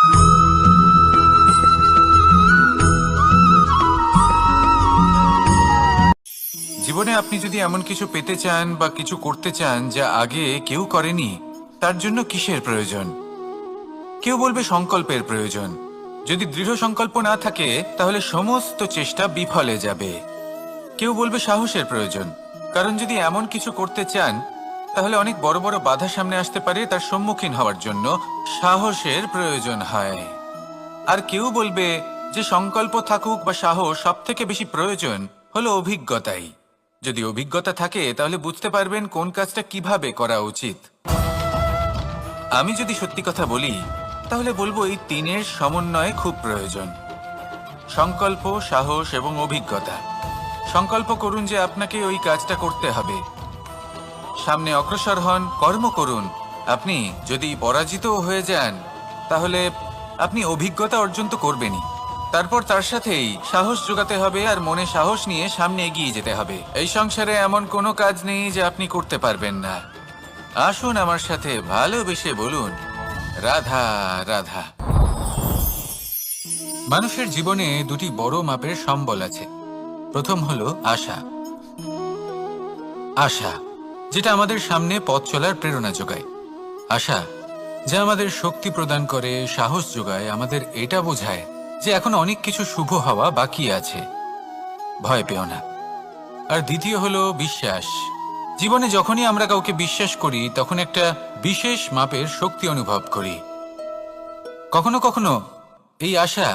জীবনে আপনি যদি এমন কিছু পেতে চান বা কিছু করতে চান যা আগে কেউ করেনি, তার জন্য কিসের প্রয়োজন? কেউ বলবে সংকল্পের প্রয়োজন। যদি দৃঢ় সংকল্প না থাকে তাহলে সমস্ত চেষ্টা বিফলে যাবে। কেউ বলবে সাহসের প্রয়োজন, কারণ যদি এমন কিছু করতে চান তাহলে অনেক বড় বড় বাধা সামনে আসতে পারে, তার সম্মুখীন হওয়ার জন্য সাহসের প্রয়োজন হয়। আর কেউ বলবে যে সংকল্প থাকুক বা সাহস, সব থেকে বেশি প্রয়োজন হলো অভিজ্ঞতাই। যদি অভিজ্ঞতা থাকে তাহলে বুঝতে পারবেন কোন কাজটা কিভাবে করা উচিত। আমি যদি সত্যি কথা বলি তাহলে বলবো এই তিনের সমন্বয় খুব প্রয়োজন: সংকল্প, সাহস এবং অভিজ্ঞতা। সংকল্প করুন যে আপনাকে ওই কাজটা করতে হবে, সামনে অগ্রসর হন, কর্ম করুন। আপনি যদি পরাজিত হয়ে যান তাহলে আপনি অভিজ্ঞতা অর্জন তো করবেনই, তারপর তার সাথেই সাহস জোগাতে হবে আর মনে সাহস নিয়ে সামনে এগিয়ে যেতে হবে। এই সংসারে এমন কোনো কাজ নেই যে আপনি করতে পারবেন না। আসুন আমার সাথে ভালোবেসে বলুন, রাধা রাধা। মানুষের জীবনে দুটি বড় মাপের সম্বল আছে। প্রথম হলো আশা। আশা, যেটা আমাদের সামনে পথ চলার প্রেরণা যোগায়। আশা যা আমাদের শক্তি প্রদান করে, সাহস যোগায়, আমাদের এটা বোঝায় যে এখন অনেক কিছু শুভ হওয়া বাকি আছে, ভয় পেও না। আর দ্বিতীয় হলো বিশ্বাস। জীবনে যখনই আমরা কাউকে বিশ্বাস করি তখন একটা বিশেষ মাপের শক্তি অনুভব করি। কখনো কখনো এই আশা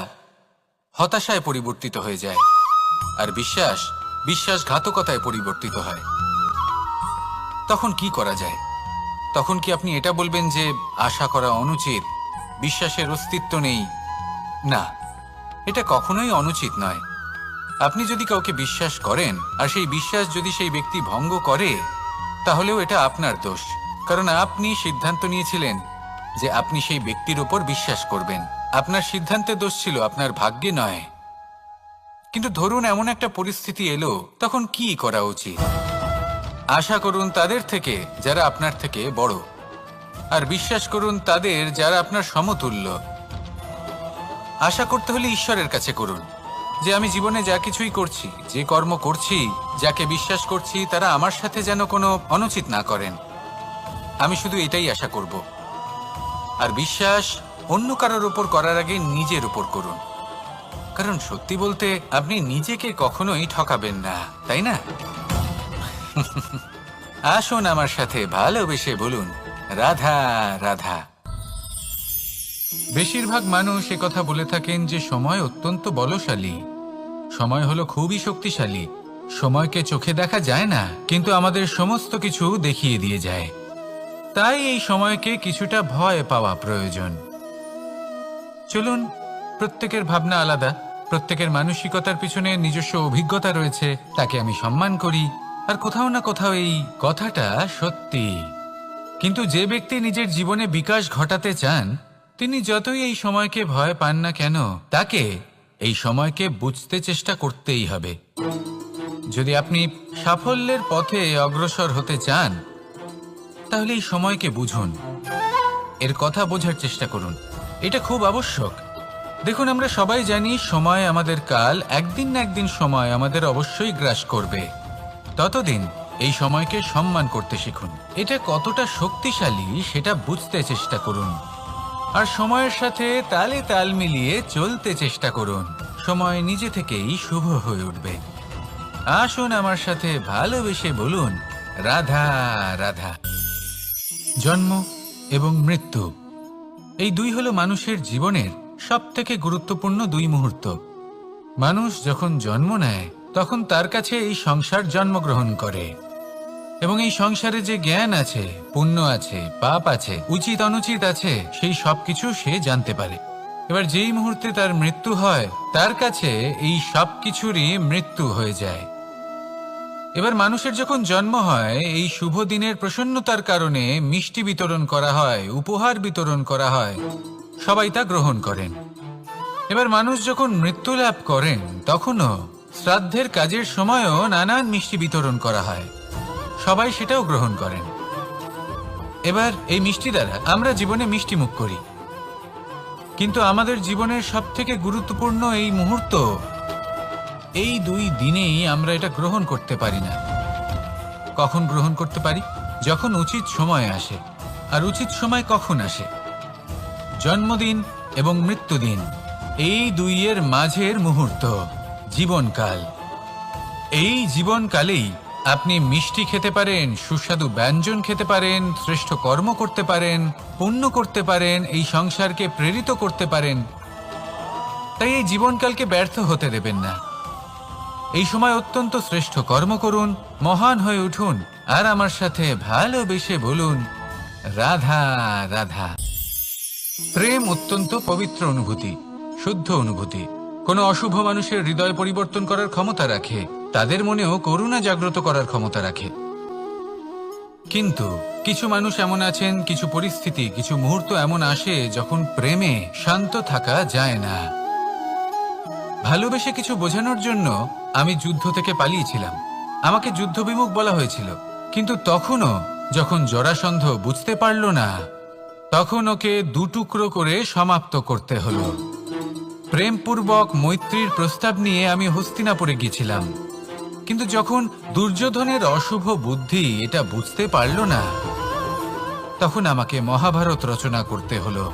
হতাশায় পরিবর্তিত হয়ে যায়, আর বিশ্বাস বিশ্বাসঘাতকতায় পরিবর্তিত হয়। তখন কি করা যায়? তখন কি আপনি এটা বলবেন যে আশা করা অনুচিত, বিশ্বাসের অস্তিত্ব নেই? না, এটা কখনোই অনুচিত নয়। আপনি যদি কাউকে বিশ্বাস করেন আর সেই বিশ্বাস যদি সেই ব্যক্তি ভঙ্গ করে, তাহলেও এটা আপনার দোষ, কারণ আপনি সিদ্ধান্ত নিয়েছিলেন যে আপনি সেই ব্যক্তির উপর বিশ্বাস করবেন। আপনার সিদ্ধান্তে দোষ ছিল, আপনার ভাগ্যে নয়। কিন্তু ধরুন এমন একটা পরিস্থিতি এলো, তখন কি করা উচিত? আশা করুন তাদের থেকে যারা আপনার থেকে বড়, আর বিশ্বাস করুন তাদের যারা আপনার সমতুল্য। আশা করতে হলে ঈশ্বরের কাছে করুন যে আমি জীবনে যা কিছুই করছি, যে কর্ম করছি, যাকে বিশ্বাস করছি, তারা আমার সাথে যেন কোনো অনুচিত না করেন। আমি শুধু এটাই আশা করব। আর বিশ্বাস অন্য কারোর উপর করার আগে নিজের উপর করুন, কারণ সত্যি বলতে আপনি নিজেকে কখনোই ঠকাবেন না, তাই না? আসুন আমার সাথে ভালোবেসে বলুন, রাধা রাধা। বেশিরভাগ মানুষ কথা বলে থাকেন যে সময় অত্যন্ত বলশালী, সময় হলো খুবই শক্তিশালী। সময়কে চোখে দেখা যায় না, কিন্তু আমাদের সমস্ত কিছু দেখিয়ে দিয়ে যায়। তাই এই সময়কে কিছুটা ভয় পাওয়া প্রয়োজন। চলুন, প্রত্যেকের ভাবনা আলাদা, প্রত্যেকের মানসিকতার পিছনে নিজস্ব অভিজ্ঞতা রয়েছে, তাকে আমি সম্মান করি। আর কোথাও না কোথাও এই কথাটা সত্যি। কিন্তু যে ব্যক্তি নিজের জীবনে বিকাশ ঘটাতে চান, তিনি যতই এই সময়কে ভয় পান না কেন, তাকে এই সময়কে বুঝতে চেষ্টা করতেই হবে। যদি আপনি সাফল্যের পথে অগ্রসর হতে চান তাহলে এই সময়কে বুঝুন, এর কথা বোঝার চেষ্টা করুন। এটা খুব আবশ্যক। দেখুন, আমরা সবাই জানি সময় আমাদের কাল, একদিন না একদিন সময় আমাদের অবশ্যই গ্রাস করবে। ততদিন এই সময়কে সম্মান করতে শিখুন। এটা কতটা শক্তিশালী সেটা বুঝতে চেষ্টা করুন, আর সময়ের সাথে তালে তাল মিলিয়ে চলতে চেষ্টা করুন। সময় নিজে থেকেই শুভ হয়ে উঠবে। আসুন আমার সাথে ভালোবেসে বলুন, রাধা রাধা। জন্ম এবং মৃত্যু, এই দুই হলো মানুষের জীবনের সবথেকে গুরুত্বপূর্ণ দুই মুহূর্ত। মানুষ যখন জন্ম নেয় তখন তার কাছে এই সংসার জন্মগ্রহণ করে, এবং এই সংসারে যে জ্ঞান আছে, পুণ্য আছে, পাপ আছে, উচিত অনুচিত আছে, সেই সবকিছু সে জানতে পারে। এবার যেই মুহূর্তে তার মৃত্যু হয়, তার কাছে এই সব কিছুরই মৃত্যু হয়ে যায়। এবার মানুষের যখন জন্ম হয়, এই শুভ দিনের প্রসন্নতার কারণে মিষ্টি বিতরণ করা হয়, উপহার বিতরণ করা হয়, সবাই তা গ্রহণ করেন। এবার মানুষ যখন মৃত্যু লাভ করেন, তখনও শ্রাদ্ধের কাজের সময়ও নানান মিষ্টি বিতরণ করা হয়, সবাই সেটাও গ্রহণ করেন। এবার এই মিষ্টি দ্বারা আমরা জীবনে মিষ্টি মুখ করি। কিন্তু আমাদের জীবনের সবথেকে গুরুত্বপূর্ণ এই মুহূর্ত, এই 2 দিনেই আমরা এটা গ্রহণ করতে পারি না। কখন গ্রহণ করতে পারি? যখন উচিত সময় আসে। আর উচিত সময় কখন আসে? জন্মদিন এবং মৃত্যুদিন, এই 2-এর মাঝের মুহূর্ত, জীবনকাল। এই জীবনকালেই আপনি মিষ্টি খেতে পারেন, সুস্বাদু ব্যঞ্জন খেতে পারেন, শ্রেষ্ঠ কর্ম করতে পারেন, পুণ্য করতে পারেন, এই সংসারকে প্রেরিত করতে পারেন। তাই এই জীবনকালকে ব্যর্থ হতে দেবেন না। এই সময় অত্যন্ত শ্রেষ্ঠ কর্ম করুন, মহান হয়ে উঠুন, আর আমার সাথে ভালোবেসে বলুন, রাধা রাধা। প্রেম অত্যন্ত পবিত্র অনুভূতি, শুদ্ধ অনুভূতি। কোনো অশুভ মানুষের হৃদয় পরিবর্তন করার ক্ষমতা রাখে, তাদের মনেও করুণা জাগ্রত করার ক্ষমতা রাখে। কিন্তু কিছু মানুষ এমন আছেন, কিছু পরিস্থিতি, কিছু মুহূর্ত এমন আসে যখন প্রেমে শান্ত থাকা যায় না। ভালোবেসে কিছু বোঝানোর জন্য আমি যুদ্ধ থেকে পালিয়েছিলাম। আমাকে যুদ্ধবিমুখ বলা হয়েছিল, কিন্তু তখনও যখন জরাসন্ধ বুঝতে পারল না, তখন ওকে 2 টুকরো করে সমাপ্ত করতে হলো। প্রেমপূর্বক মৈত্রীর প্রস্তাব নিয়ে আমি হস্তিনাপুরে গিয়েছিলাম, কিন্তু যখন দুর্যোধনের অশুভ বুদ্ধি এটা বুঝতে পারল না, তখন আমাকে মহাভারত রচনা করতে হলো।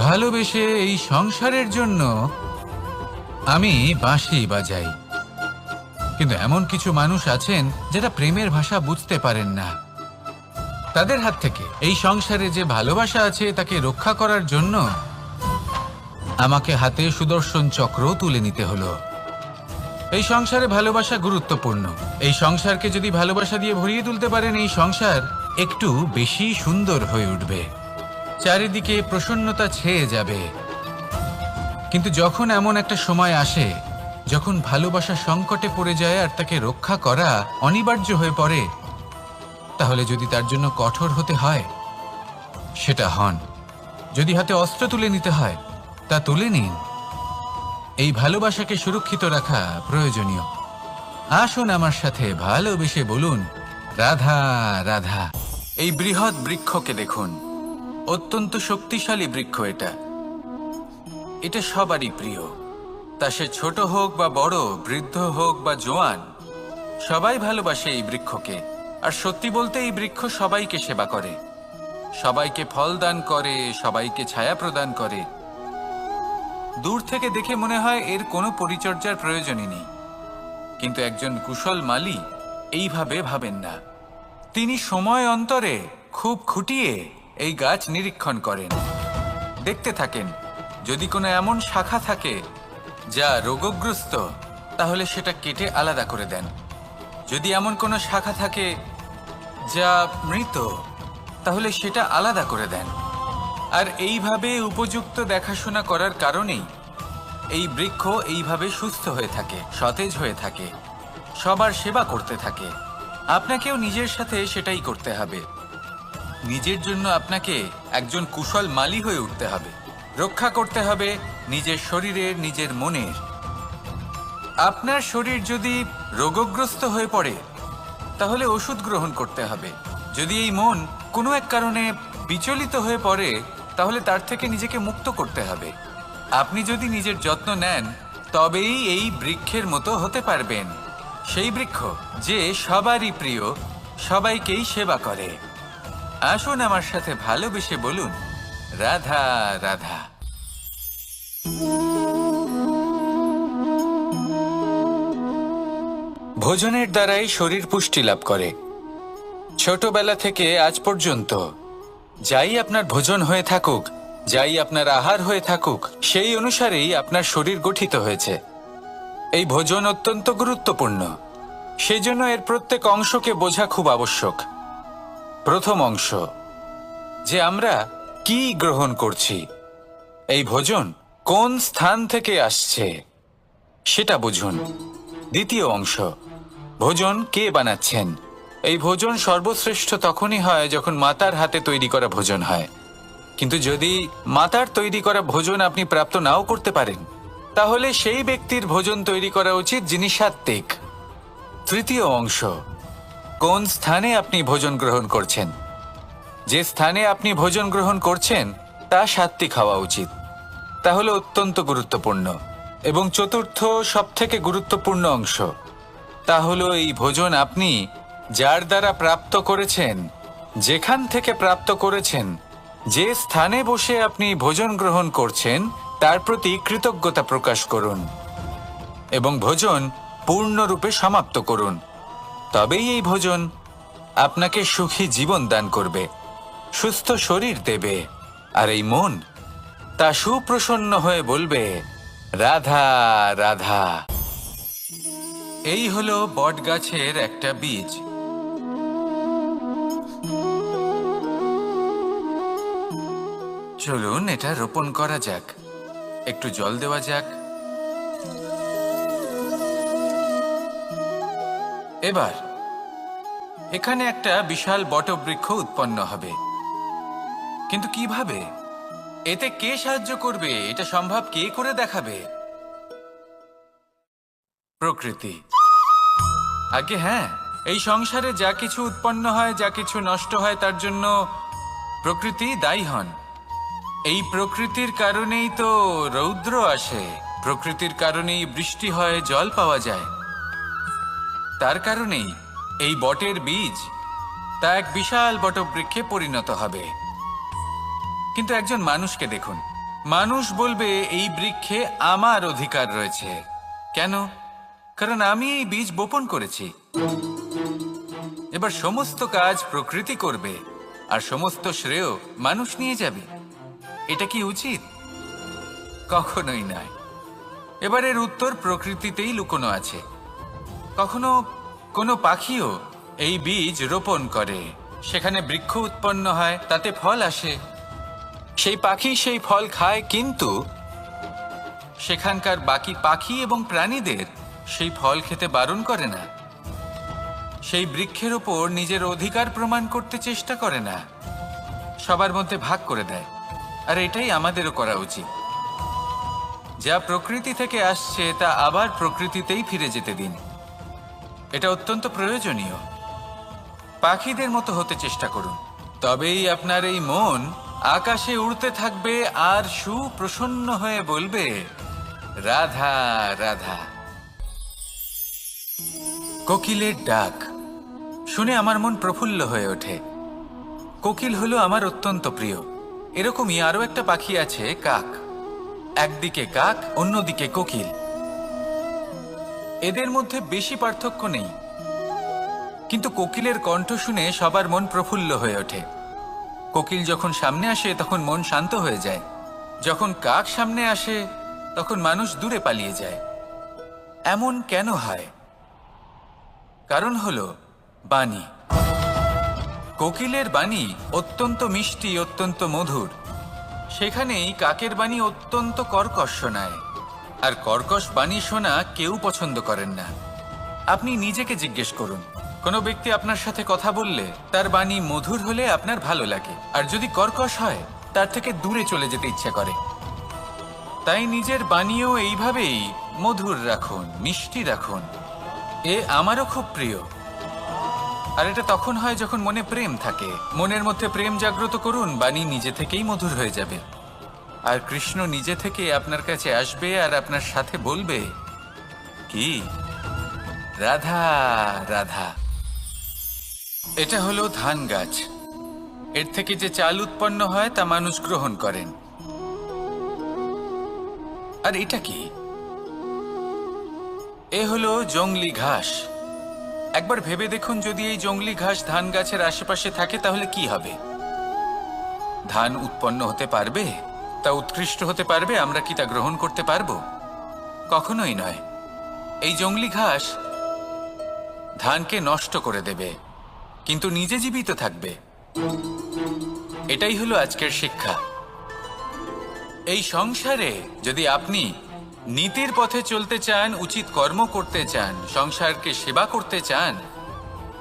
ভালোবেসে এই সংসারের জন্য আমি বাঁশি বাজাই। কিন্তু এমন কিছু মানুষ আছেন যারা প্রেমের ভাষা বুঝতে পারেন না। তাদের হাত থেকে এই সংসারে যে ভালোবাসা আছে তাকে রক্ষা করার জন্য আমাকে হাতে সুদর্শন চক্র তুলে নিতে হলো। এই সংসারে ভালোবাসা গুরুত্বপূর্ণ। এই সংসারকে যদি ভালোবাসা দিয়ে ভরিয়ে তুলতে পারেন, এই সংসার একটু বেশি সুন্দর হয়ে উঠবে, চারিদিকে প্রসন্নতা ছেয়ে যাবে। কিন্তু যখন এমন একটা সময় আসে যখন ভালোবাসা সংকটে পড়ে যায় আর তাকে রক্ষা করা অনিবার্য হয়ে পড়ে, তাহলে যদি তার জন্য কঠোর হতে হয় সেটা হন। যদি হাতে অস্ত্র তুলে নিতে হয় তা তুলে নিন। এই ভালোবাসাকে সুরক্ষিত রাখা প্রয়োজনীয়। আসুন আমার সাথে ভালোবেসে বলুন, রাধা রাধা। এই বৃহৎ বৃক্ষকে দেখুন, অত্যন্ত শক্তিশালী বৃক্ষ। এটা সবারই প্রিয়, তা সে ছোট হোক বা বড়, বৃদ্ধ হোক বা জোয়ান, সবাই ভালোবাসে এই বৃক্ষকে। আর সত্যি বলতে এই বৃক্ষ সবাইকে সেবা করে, সবাইকে ফল দান করে, সবাইকে ছায়া প্রদান করে। দূর থেকে দেখে মনে হয় এর কোনো পরিচর্যার প্রয়োজনই নেই, কিন্তু একজন কুশল মালী এইভাবে ভাবেন না। তিনি সময় অন্তরে খুব খুঁটিয়ে এই গাছ নিরীক্ষণ করেন, দেখতে থাকেন। যদি কোনো এমন শাখা থাকে যা রোগগ্রস্ত, তাহলে সেটা কেটে আলাদা করে দেন। যদি এমন কোনো শাখা থাকে যা মৃত, তাহলে সেটা আলাদা করে দেন। আর এইভাবে উপযুক্ত দেখাশোনা করার কারণেই এই বৃক্ষ এইভাবে সুস্থ হয়ে থাকে, সতেজ হয়ে থাকে, সবার সেবা করতে থাকে। আপনাকেও নিজের সাথে সেটাই করতে হবে। নিজের জন্য আপনাকে একজন কুশল মালী হয়ে উঠতে হবে, রক্ষা করতে হবে নিজের শরীরের, নিজের মনের। আপনার শরীর যদি রোগগ্রস্ত হয়ে পড়ে, তাহলে ওষুধ গ্রহণ করতে হবে। যদি এই মন কোনো এক কারণে বিচলিত হয়ে পড়ে, তাহলে তার থেকে নিজেকে মুক্ত করতে হবে। আপনি যদি নিজের যত্ন নেন, তবেই এই বৃক্ষের মতো হতে পারবেন। সেই বৃক্ষ যে সবারই প্রিয়, সবাইকেই সেবা করে। আসুন আমার সাথে ভালোবেসে বলুন, রাধা রাধা। ভোজনের দ্বারাই শরীর পুষ্টি লাভ করে। ছোটবেলা থেকে আজ পর্যন্ত যাই আপনার ভোজন হয়ে থাকুক, যাই আপনার আহার হয়ে থাকুক, সেই অনুসারেই আপনার শরীর গঠিত হয়েছে। এই ভোজন অত্যন্ত গুরুত্বপূর্ণ, সেই জন্য এর প্রত্যেক অংশকে বোঝা খুব আবশ্যক। প্রথম অংশ, যে আমরা কি গ্রহণ করছি, এই ভোজন কোন স্থান থেকে আসছে সেটা বুঝুন। দ্বিতীয় অংশ, ভোজন কে বানাচ্ছেন। এই ভোজন সর্বশ্রেষ্ঠ তখনই হয় যখন মাতার হাতে তৈরি করা ভোজন হয়। কিন্তু যদি মাতার তৈরি করা ভোজন আপনি প্রাপ্ত নাও করতে পারেন, তাহলে সেই ব্যক্তির ভোজন তৈরি করা উচিত যিনি সাত্ত্বিক। তৃতীয় অংশ, কোন স্থানে আপনি ভোজন গ্রহণ করছেন। যে স্থানে আপনি ভোজন গ্রহণ করছেন তা সাত্ত্বিক হওয়া উচিত। তা হলো অত্যন্ত গুরুত্বপূর্ণ। এবং চতুর্থ সবথেকে গুরুত্বপূর্ণ অংশ, তা হলো এই ভোজন আপনি যার দ্বারা প্রাপ্ত করেছেন, যেখান থেকে প্রাপ্ত করেছেন, যে স্থানে বসে আপনি ভোজন গ্রহণ করছেন তার প্রতি কৃতজ্ঞতা প্রকাশ করুন এবং ভোজন পূর্ণরূপে সমাপ্ত করুন। তবেই এই ভোজন আপনাকে সুখী জীবন দান করবে, সুস্থ শরীর দেবে, আর এই মন তা সুপ্রসন্ন হয়ে বলবে, রাধা রাধা। এই হলো বটগাছের একটা বীজ। চলুন এটা রোপণ করা যাক। একটু জল দেওয়া যাক। এবার এখানে একটা বিশাল বটবৃক্ষ উৎপন্ন হবে। কিন্তু কিভাবে? এতে কে সাহায্য করবে? এটা সম্ভব কে করে দেখাবে? প্রকৃতি। আগে হ্যাঁ, এই সংসারে যা কিছু উৎপন্ন হয়, যা কিছু নষ্ট হয়, তার জন্য প্রকৃতি দায়ী হন। এই প্রকৃতির কারণেই তো রৌদ্র আসে, প্রকৃতির কারণেই বৃষ্টি হয়, জল পাওয়া যায়। তার কারণেই এই বটের বীজ তা এক বিশাল বটবৃক্ষে পরিণত হবে। কিন্তু একজন মানুষকে দেখুন, মানুষ বলবে এই বৃক্ষে আমার অধিকার রয়েছে। কেন? কারণ আমি এই বীজ বপন করেছি। এবার সমস্ত কাজ প্রকৃতি করবে আর সমস্ত শ্রেয় মানুষ নিয়ে যাবে। এটা কি উচিত? কখনোই নয়। এবার এর উত্তর প্রকৃতিতেই লুকোনো আছে। কখনো কোনো পাখিও এই বীজ রোপণ করে, সেখানে বৃক্ষ উৎপন্ন হয়, তাতে ফল আসে, সেই পাখি সেই ফল খায়, কিন্তু সেখানকার বাকি পাখি এবং প্রাণীদের সেই ফল খেতে বারণ করে না। সেই বৃক্ষের ওপর নিজের অধিকার প্রমাণ করতে চেষ্টা করে না, সবার মধ্যে ভাগ করে দেয়। আর এটাই আমাদেরও করা উচিত। যা প্রকৃতি থেকে আসছে তা আবার প্রকৃতিতেই ফিরে যেতে দিন। এটা অত্যন্ত প্রয়োজনীয়। পাখিদের মতো হতে চেষ্টা করুন, তবেই আপনার এই মন আকাশে উড়তে থাকবে আর সুপ্রসন্ন হয়ে বলবে, রাধা রাধা। কোকিলের ডাক শুনে আমার মন প্রফুল্ল হয়ে ওঠে। কোকিল হলো আমার অত্যন্ত প্রিয়। এরকমই আরো একটা পাখি আছে, কাক। একদিকে কাক, অন্যদিকে কোকিল। এদের মধ্যে বেশি পার্থক্য নেই, কিন্তু কোকিলের কণ্ঠ শুনে সবার মন প্রফুল্ল হয়ে ওঠে। কোকিল যখন সামনে আসে তখন মন শান্ত হয়ে যায়। যখন কাক সামনে আসে তখন মানুষ দূরে পালিয়ে যায়। এমন কেন হয়? কারণ হলো বাণী। কোকিলের বাণী অত্যন্ত মিষ্টি, অত্যন্ত মধুর। সেখানেই কাকের বাণী অত্যন্ত কর্কশ শোনায়, আর কর্কশ বাণী শোনা কেউ পছন্দ করেন না। আপনি নিজেকে জিজ্ঞেস করুন, কোনো ব্যক্তি আপনার সাথে কথা বললে তার বাণী মধুর হলে আপনার ভালো লাগে, আর যদি কর্কশ হয় তার থেকে দূরে চলে যেতে ইচ্ছে করে। তাই নিজের বাণীও এইভাবেই মধুর রাখুন, মিষ্টি রাখুন। এ আমারও খুব প্রিয়। আর এটা তখন হয় যখন মনে প্রেম থাকে। মনের মধ্যে প্রেম জাগ্রত করুন, বাণী নিজে থেকেই মধুর হয়ে যাবে। আর কৃষ্ণ নিজে থেকে আপনার কাছে আসবে আর আপনার সাথে বলবে, কি রাধা রাধা। এটা হলো ধান গাছ। এর থেকে যে চাল উৎপন্ন হয় তা মানুষ গ্রহণ করেন। আর এটা কি? এ হলো জংলি ঘাস। একবার ভেবে দেখুন, যদি এই জংলি ঘাস ধান গাছের আশেপাশে থাকে তাহলে কি হবে? ধান উৎপন্ন হতে পারবে? তা উৎকৃষ্ট হতে পারবে? আমরা কি তা গ্রহণ করতে পারবো? কখনোই নয়। এই জংলি ঘাস ধানকে নষ্ট করে দেবে, কিন্তু নিজে জীবিত থাকবে। এটাই হলো আজকের শিক্ষা। এই সংসারে যদি আপনি নীতির পথে চলতে চান, উচিত কর্ম করতে চান, সংসারকে সেবা করতে চান,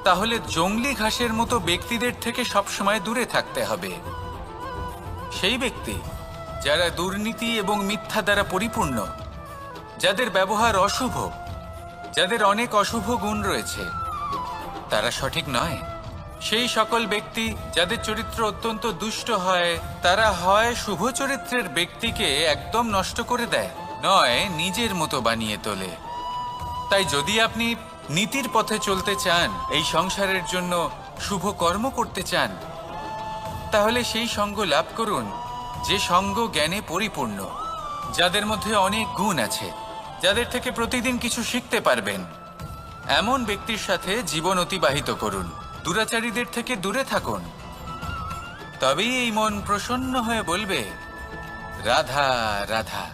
তাহলে জংলি ঘাসের মতো ব্যক্তিদের থেকে সবসময় দূরে থাকতে হবে। সেই ব্যক্তি যারা দুর্নীতি এবং মিথ্যা দ্বারা পরিপূর্ণ, যাদের ব্যবহার অশুভ, যাদের অনেক অশুভ গুণ রয়েছে, তারা সঠিক নয়। সেই সকল ব্যক্তি যাদের চরিত্র অত্যন্ত দুষ্ট হয়, তারা হয় শুভ চরিত্রের ব্যক্তিকে একদম নষ্ট করে দেয়, নয় নিজের মতো বানিয়ে তোলে। তাই যদি আপনি নীতির পথে চলতে চান, এই সংসারের জন্য শুভ কর্ম করতে চান, তাহলে সেই সঙ্গ লাভ করুন যে সঙ্গ জ্ঞানে পরিপূর্ণ, যাদের মধ্যে অনেক গুণ আছে, যাদের থেকে প্রতিদিন কিছু শিখতে পারবেন। এমন ব্যক্তির সাথে জীবন অতিবাহিত করুন, দুরাচারীদের থেকে দূরে থাকুন। তবেই এই মন প্রসন্ন হয়ে বলবে, রাধা রাধা।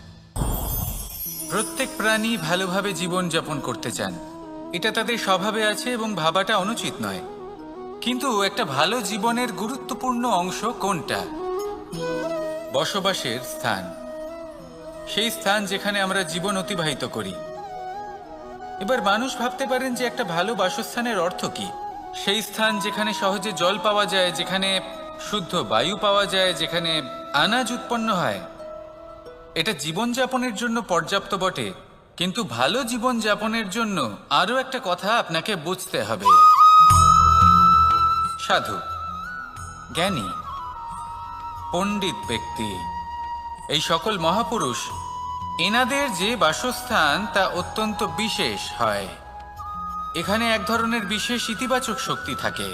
প্রত্যেক প্রাণী ভালোভাবে জীবন যাপন করতে চান, এটা তাদের স্বভাবে আছে এবং ভাবাটা অনুচিত নয়। কিন্তু একটা ভালো জীবনের গুরুত্বপূর্ণ অংশ কোনটা? বসবাসের স্থান, সেই স্থান যেখানে আমরা জীবন অতিবাহিত করি। এবার মানুষ ভাবতে পারেন যে একটা ভালো বাসস্থানের অর্থ কি? সেই স্থান যেখানে সহজে জল পাওয়া যায়, যেখানে শুদ্ধ বায়ু পাওয়া যায়, যেখানে আনাজ উৎপন্ন হয়। এটা জীবনযাপনের জন্য পর্যাপ্ত বটে, কিন্তু ভালো জীবনযাপনের জন্য আরও একটা কথা আপনাকে বুঝতে হবে। সাধু, জ্ঞানী, পণ্ডিত ব্যক্তি, এই সকল মহাপুরুষ, এনাদের যে বাসস্থান তা অত্যন্ত বিশেষ হয়। এখানে এক ধরনের বিশেষ ইতিবাচক শক্তি থাকে,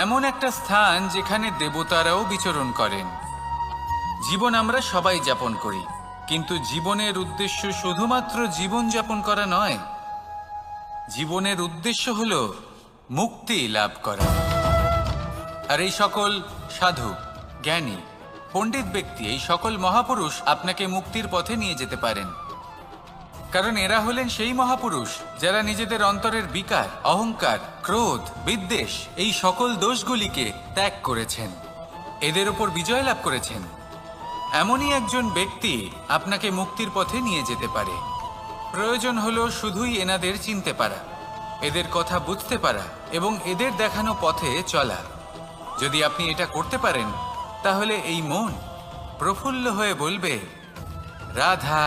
এমন একটা স্থান যেখানে দেবতারাও বিচরণ করেন। জীবন আমরা সবাই যাপন করি, কিন্তু জীবনের উদ্দেশ্য শুধুমাত্র জীবন যাপন করা নয়। জীবনের উদ্দেশ্য হল মুক্তি লাভ করা। আর এই সকল সাধু, জ্ঞানী, পণ্ডিত ব্যক্তি, এই সকল মহাপুরুষ আপনাকে মুক্তির পথে নিয়ে যেতে পারেন। কারণ এরা হলেন সেই মহাপুরুষ যারা নিজেদের অন্তরের বিকার, অহংকার, ক্রোধ, বিদ্বেষ, এই সকল দোষগুলিকে ত্যাগ করেছেন, এদের উপর বিজয় লাভ করেছেন। এমনই একজন ব্যক্তি আপনাকে মুক্তির পথে নিয়ে যেতে পারে। প্রয়োজন হলো শুধুই এনাদের চিনতে পারা, এদের কথা বুঝতে পারা এবং এদের দেখানো পথে চলা। যদি আপনি এটা করতে পারেন, তাহলে এই মন প্রফুল্ল হয়ে বলবে, রাধা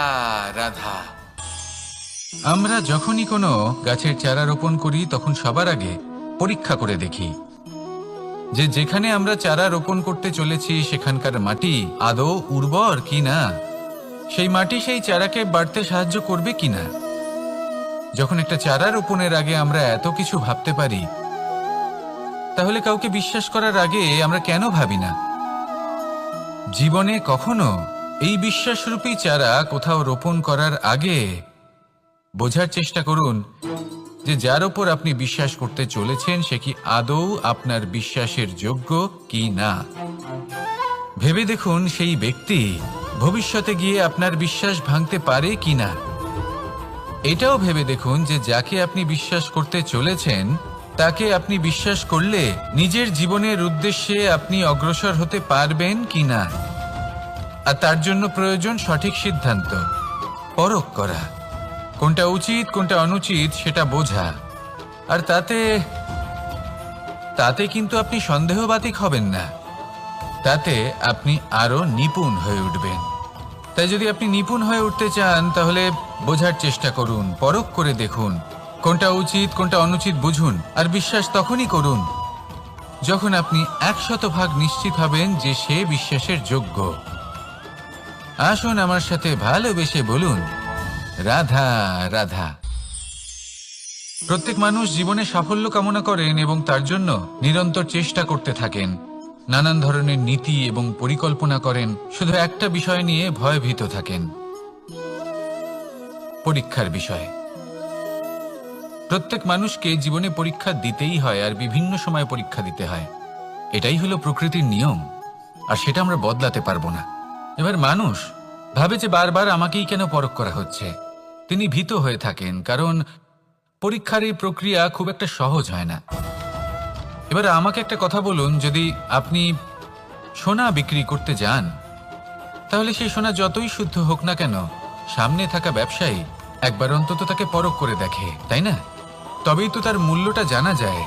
রাধা। আমরা যখনই কোনো গাছের চারা রোপণ করি, তখন সবার আগে পরীক্ষা করে দেখি যে যেখানে আমরা চারা রোপণ করতে চলেছি সেখানকার মাটি আদৌ উর্বর কিনা, সেই মাটি সেই চারাকে বাড়তে সাহায্য করবে কিনা। যখন একটা চারা রোপণের আগে আমরা এত কিছু ভাবতে পারি, তাহলে কাউকে বিশ্বাস করার আগে আমরা কেন ভাবি না? জীবনে কখনো এই বিশ্বাসরূপী চারা কোথাও রোপণ করার আগে বোঝার চেষ্টা করুন যে যার ওপর আপনি বিশ্বাস করতে চলেছেন সে কি আদৌ আপনার বিশ্বাসের যোগ্য কি না। ভেবে দেখুন সেই ব্যক্তি ভবিষ্যতে গিয়ে আপনার বিশ্বাস ভাঙতে পারে কি না। এটাও ভেবে দেখুন যে যাকে আপনি বিশ্বাস করতে চলেছেন তাকে আপনি বিশ্বাস করলে নিজের জীবনের উদ্দেশ্যে আপনি অগ্রসর হতে পারবেন কি না। আর তার জন্য প্রয়োজন সঠিক সিদ্ধান্ত, পরখ করা, কোনটা উচিত কোনটা অনুচিত সেটা বোঝা। আর তাতে কিন্তু আপনি সন্দেহবাতিক হবেন না, তাতে আপনি আরো নিপুণ হয়ে উঠবেন। তাই যদি আপনি নিপুণ হয়ে উঠতে চান, তাহলে বোঝার চেষ্টা করুন, পরখ করে দেখুন, কোনটা উচিত কোনটা অনুচিত বুঝুন। আর বিশ্বাস তখনই করুন যখন আপনি 100% নিশ্চিত হবেন যে সে বিশ্বাসের যোগ্য। আসুন আমার সাথে ভালোবেসে বলুন, রাধা রাধা। প্রত্যেক মানুষ জীবনে সাফল্য কামনা করেন এবং তার জন্য নিরন্তর চেষ্টা করতে থাকেন, নানান ধরনের নীতি এবং পরিকল্পনা করেন। শুধু একটা বিষয় নিয়ে ভয়ভীত থাকেন, পরীক্ষার বিষয়। প্রত্যেক মানুষকে জীবনে পরীক্ষা দিতেই হয়, আর বিভিন্ন সময় পরীক্ষা দিতে হয়। এটাই হলো প্রকৃতির নিয়ম, আর সেটা আমরা বদলাতে পারবো না। এবার মানুষ ভাবে যে বারবার আমাকেই কেন পরখ করা হচ্ছে। তিনি ভীত হয়ে থাকেন, কারণ পরীক্ষার এই প্রক্রিয়া খুব একটা সহজ হয় না। এবার আমাকে একটা কথা বলুন, যদি আপনি সোনা বিক্রি করতে যান, তাহলে সেই সোনা যতই শুদ্ধ হোক না কেন, সামনে থাকা ব্যবসায়ী একবার অন্তত তাকে পরখ করে দেখে, তাই না? তবেই তো তার মূল্যটা জানা যায়।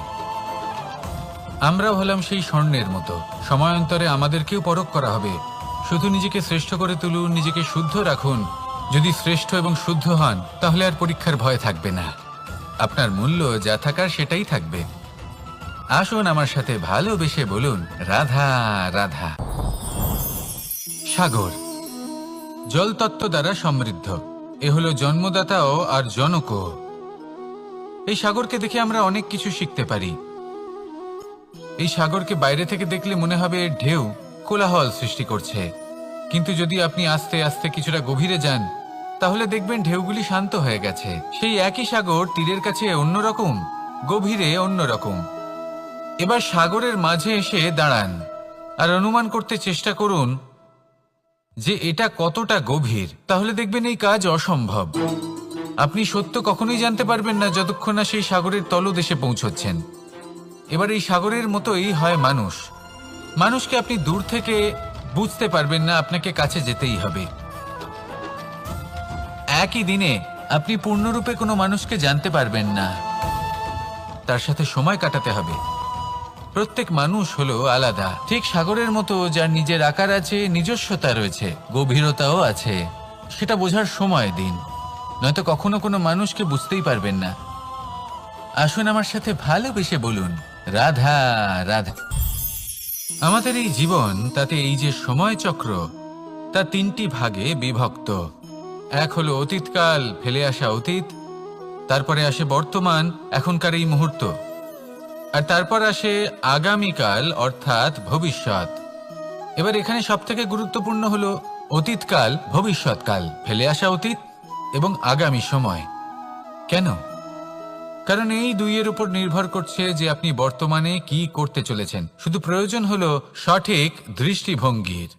আমরাও হলাম সেই স্বর্ণের মতো, সময়ান্তরে আমাদেরকেও পরখ করা হবে। শুধু নিজেকে শ্রেষ্ঠ করে তুলুন, নিজেকে শুদ্ধ রাখুন। যদি শ্রেষ্ঠ এবং শুদ্ধ হন, তাহলে আর পরীক্ষার ভয় থাকবে না। আপনার মূল্য যা থাকার সেটাই থাকবে। আসুন আমার সাথে ভালোবেসে বলুন রাধা রাধা। সাগর জলতত্ত্ব দ্বারা সমৃদ্ধ, এ হলো জন্মদাতাও আর জনকও। এই সাগরকে দেখে আমরা অনেক কিছু শিখতে পারি। এই সাগরকে বাইরে থেকে দেখলে মনে হবে এর ঢেউ কোলাহল সৃষ্টি করছে, কিন্তু যদি আপনি আস্তে আস্তে কিছুটা গভীরে যান তাহলে দেখবেন ঢেউগুলি শান্ত হয়ে গেছে। সেই একই সাগর তীরের কাছে অন্যরকম, গভীরে অন্যরকম। এবার সাগরের মাঝে এসে দাঁড়ান আর অনুমান করতে চেষ্টা করুন যে এটা কতটা গভীর, তাহলে দেখবেন এই কাজ অসম্ভব। আপনি সত্য কখনোই জানতে পারবেন না যতক্ষণ না সেই সাগরের তলদেশে পৌঁছচ্ছেন। এবার এই সাগরের মতোই হয় মানুষ। মানুষকে আপনি দূর থেকে বুঝতে পারবেন না, আপনাকে কাছে যেতেই হবে। একই দিনে আপনি পূর্ণরূপে কোনো মানুষকে জানতে পারবেন না, তার সাথে সময় কাটাতে হবে। প্রত্যেক মানুষ হলো আলাদা, ঠিক সাগরের মতো, যার নিজের আকার আছে, নিজস্বতা রয়েছে, গভীরতাও আছে। সেটা বোঝার সময় দিন, নয়তো কখনো কোনো মানুষকে বুঝতেই পারবেন না। আসুন আমার সাথে ভালোবেসে বলুন রাধা রাধা। আমাদের এই জীবন, তাতে এই যে সময় চক্র, তা তিনটি ভাগে বিভক্ত। এক হলো অতীতকাল, ফেলে আসা অতীত, তারপরে আসে বর্তমান, এখনকার এই মুহূর্ত, আর তারপর আসে আগামীকাল অর্থাৎ ভবিষ্যৎ। এবার এখানে সবথেকে গুরুত্বপূর্ণ হলো অতীতকাল, ভবিষ্যৎকাল, ফেলে আসা অতীত এবং আগামী সময়। কেন? কারণ এই দুইয়ের উপর নির্ভর করছে যে আপনি বর্তমানে কি করতে চলেছেন। শুধু প্রয়োজন হলো সঠিক দৃষ্টিভঙ্গির।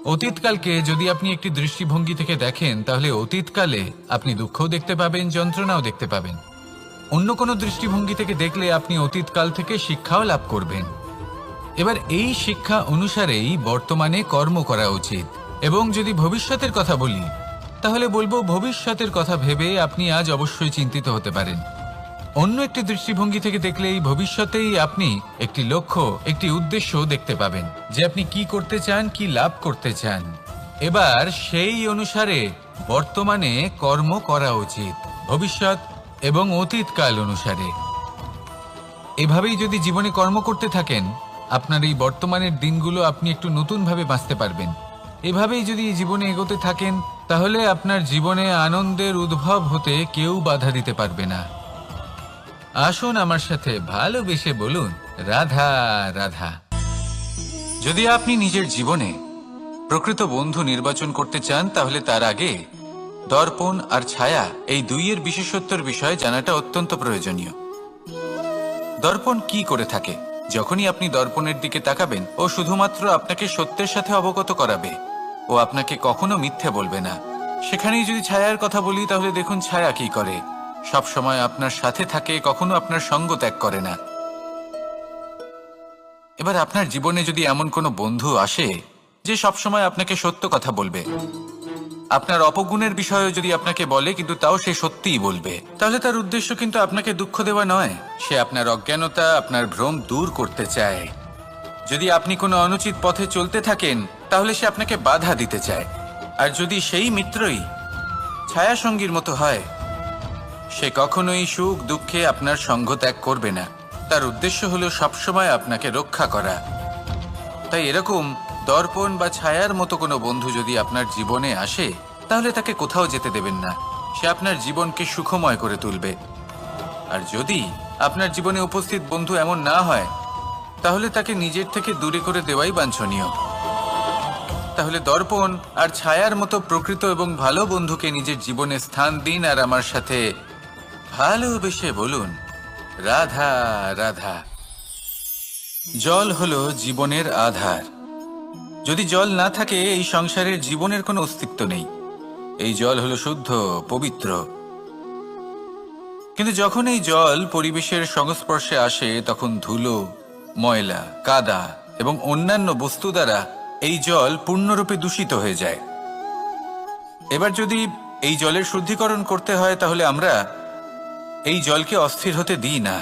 অতীতকালকে যদি আপনি একটি দৃষ্টিভঙ্গি থেকে দেখেন, তাহলে অতীতকালে আপনি দুঃখও দেখতে পাবেন, যন্ত্রণাও দেখতে পাবেন। অন্য কোনো দৃষ্টিভঙ্গি থেকে দেখলে আপনি অতীতকাল থেকে শিক্ষাও লাভ করবেন। এবার এই শিক্ষা অনুসারেই বর্তমানে কর্ম করা উচিত। এবং যদি ভবিষ্যতের কথা বলি, তাহলে বলবো ভবিষ্যতের কথা ভেবে আপনি আজ অবশ্যই চিন্তিত হতে পারেন। অন্য একটি দৃষ্টিভঙ্গি থেকে দেখলে এই ভবিষ্যতেই আপনি একটি লক্ষ্য, একটি উদ্দেশ্য দেখতে পাবেন, যে আপনি কি করতে চান, কি লাভ করতে চান। এবার সেই অনুসারে বর্তমানে কর্ম করা উচিত, ভবিষ্যৎ এবং অতীতকাল অনুসারে। এভাবেই যদি জীবনে কর্ম করতে থাকেন, আপনার এই বর্তমানের দিনগুলো আপনি একটু নতুনভাবে বাঁচতে পারবেন। এভাবেই যদি জীবনে এগোতে থাকেন, তাহলে আপনার জীবনে আনন্দের উদ্ভব হতে কেউ বাধা দিতে পারবে না। আসুন আমার সাথে ভালোবেসে বলুন রাধা রাধা। যদি আপনি নিজের জীবনে প্রকৃত বন্ধু নির্বাচন করতে চান, তাহলে তার আগে দর্পণ আর ছায়া, এই দুইয়ের বিশেষত্বর বিষয়ে জানাটা অত্যন্ত প্রয়োজনীয়। দর্পণ কি করে থাকে? যখনই আপনি দর্পণের দিকে তাকাবেন, ও শুধুমাত্র আপনাকে সত্যের সাথে অবগত করাবে, ও আপনাকে কখনো মিথ্যে বলবে না। সেখানেই যদি ছায়ার কথা বলি, তাহলে দেখুন ছায়া কি করে। সব সময় আপনার সাথে থাকে, কখনো আপনার সঙ্গ ত্যাগ করে না। এবার আপনার জীবনে যদি এমন কোনো বন্ধু আসে যে সবসময় আপনাকে সত্য কথা বলবে, আপনার অপগুণের বিষয়ে যদি আপনাকে বলে কিন্তু তাও সে সত্যিই বলবে, তাহলে তার উদ্দেশ্য কিন্তু আপনাকে দুঃখ দেওয়া নয়। সে আপনার অজ্ঞানতা, আপনার ভ্রম দূর করতে চায়। যদি আপনি কোনো অনুচিত পথে চলতে থাকেন, তাহলে সে আপনাকে বাধা দিতে চায়। আর যদি সেই মিত্রই ছায়া সঙ্গীর মতো হয়, সে কখনোই সুখ দুঃখে আপনার সঙ্গ ত্যাগ করবে না। তার উদ্দেশ্য হলো সবসময় আপনাকে রক্ষা করা। তাই এরকম দর্পণ বা ছায়ার মতো কোনো বন্ধু যদি আপনার জীবনে আসে, তাহলে তাকে কোথাও যেতে দেবেন না। সে আপনার জীবনকে সুখময় করে তুলবে। আর যদি আপনার জীবনে উপস্থিত বন্ধু এমন না হয়, তাহলে তাকে নিজের থেকে দূরে করে দেওয়াই বাঞ্ছনীয়। তাহলে দর্পণ আর ছায়ার মতো প্রকৃত এবং ভালো বন্ধুকে নিজের জীবনে স্থান দিন, আর আমার সাথে ভালোবেসে বলুন রাধা রাধা। জল হলো জীবনের আধার। যদি জল না থাকে, এই সংসারের জীবনের কোনো অস্তিত্ব নেই। এই জল হলো শুদ্ধ, পবিত্র। কিন্তু যখন এই জল পরিবেশের সংস্পর্শে আসে, তখন ধুলো, ময়লা, কাদা এবং অন্যান্য বস্তু দ্বারা এই জল পূর্ণরূপে দূষিত হয়ে যায়। এবার যদি এই জলের শুদ্ধিকরণ করতে হয়, তাহলে আমরা এই জলকে অস্থির হতে দিই না,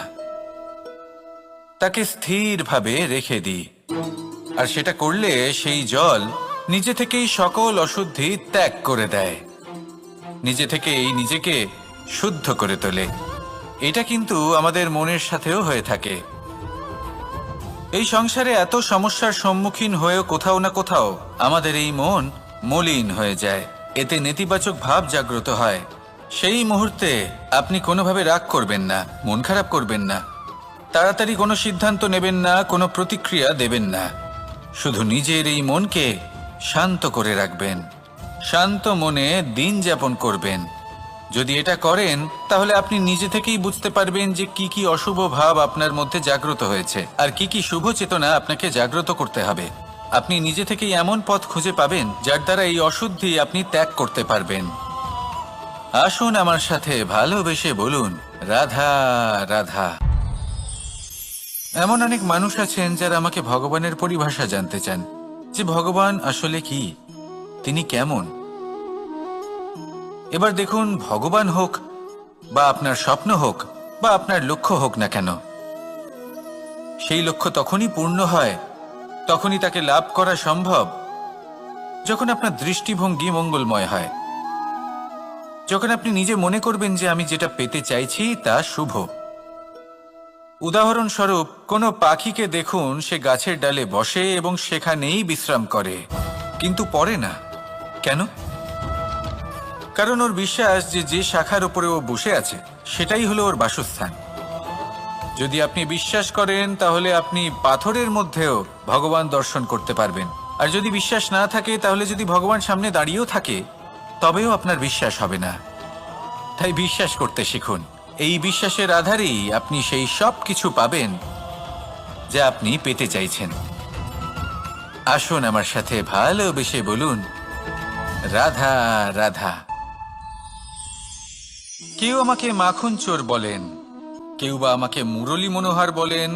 তাকে স্থিরভাবে রেখে দিই। আর সেটা করলে সেই জল নিজে থেকেই সকল অশুদ্ধি ত্যাগ করে দেয়, নিজে থেকেই নিজেকে শুদ্ধ করে তোলে। এটা কিন্তু আমাদের মনের সাথেও হয়ে থাকে। এই সংসারে এত সমস্যার সম্মুখীন হয়েও কোথাও না কোথাও আমাদের এই মন মলিন হয়ে যায়, এতে নেতিবাচক ভাব জাগ্রত হয়। সেই মুহূর্তে আপনি কোনোভাবে রাগ করবেন না, মন খারাপ করবেন না, তাড়াতাড়ি কোনো সিদ্ধান্ত নেবেন না, কোনো প্রতিক্রিয়া দেবেন না। শুধু নিজের এই মনকে শান্ত করে রাখবেন, শান্ত মনে দিন যাপন করবেন। যদি এটা করেন তাহলে আপনি নিজে থেকেই বুঝতে পারবেন যে কি কি অশুভ ভাব আপনার মধ্যে জাগ্রত হয়েছে আর কি কি শুভ চেতনা আপনাকে জাগ্রত করতে হবে। আপনি নিজে থেকেই এমন পথ খুঁজে পাবেন যার দ্বারা এই অশুদ্ধি আপনি ত্যাগ করতে পারবেন। আসুন আমার সাথে ভালোবেসে বলুন, রাধা রাধা। এমন অনেক মানুষ আছেন যারা আমাকে ভগবানের পরিভাষা জানতে চান, যে ভগবান আসলে কি, তিনি কেমন। এবার দেখুন, ভগবান হোক বা আপনার স্বপ্ন হোক বা আপনার লক্ষ্য হোক না কেন, সেই লক্ষ্য তখনই পূর্ণ হয়, তখনই তাকে লাভ করা সম্ভব যখন আপনার দৃষ্টিভঙ্গি মঙ্গলময় হয়, যখন আপনি নিজে মনে করবেন যে আমি যেটা পেতে চাইছি তা শুভ। উদাহরণস্বরূপ, কোনো পাখিকে দেখুন, সে গাছের ডালে বসে এবং সেখানেই বিশ্রাম করে, কিন্তু পড়ে না। কেন? কারণ ওর বিশ্বাস যে যে শাখার উপরে ও বসে আছে সেটাই হলো ওর বাসস্থান। যদি আপনি বিশ্বাস করেন তাহলে আপনি পাথরের মধ্যেও ভগবান দর্শন করতে পারবেন। আর যদি বিশ্বাস না থাকে, তাহলে যদি ভগবান সামনে দাঁড়িয়েও থাকে তবেও আপনার বিশ্বাস হবে না। তাই বিশ্বাস করতে শিখুন। এই বিশ্বাসের আধারেই আপনি সেই সব কিছু পাবেন যা আপনি পেতে চাইছেন। আসুন আমার সাথে ভালোবেসে বলুন, রাধা রাধা। কেউ আমাকে মাখন চোর বলেন, কেউ বা আমাকে মুরলী মনোহর বলেন,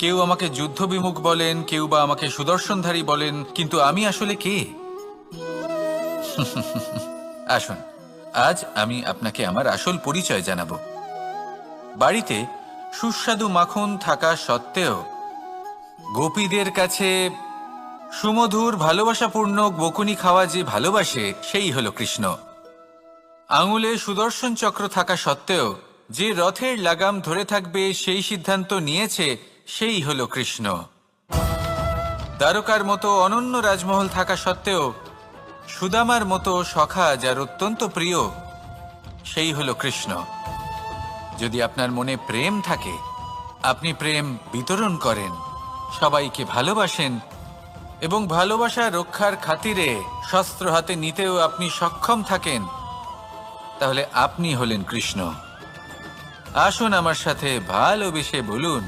কেউ আমাকে যুদ্ধবিমুখ বলেন, কেউ বা আমাকে সুদর্শনধারী বলেন, কিন্তু আমি আসলে কে? আসুন, আজ আমি আপনাকে আমার আসল পরিচয় জানাবো। বাড়িতে সুস্বাদু মাখন থাকা সত্ত্বেও গোপীদের কাছে সুমধুর ভালোবাসাপূর্ণ বকুনি খাওয়া যে ভালোবাসে, সেই হলো কৃষ্ণ। আঙুলে সুদর্শন চক্র থাকা সত্ত্বেও যে রথের লাগাম ধরে থাকবে সেই সিদ্ধান্ত নিয়েছে, সেই হলো কৃষ্ণ। দ্বারকার মতো অনন্য রাজমহল থাকা সত্ত্বেও সুদামার মতো সখা যার অত্যন্ত প্রিয়, সেই হলো কৃষ্ণ। যদি আপনার মনে প্রেম থাকে, আপনি প্রেম বিতরণ করেন, সবাইকে ভালোবাসেন এবং ভালোবাসা রক্ষার খাতিরে শস্ত্র হাতে নিতেও আপনি সক্ষম থাকেন, তাহলে আপনি হলেন কৃষ্ণ। আসুন আমার সাথে ভালোবেসে বলুন,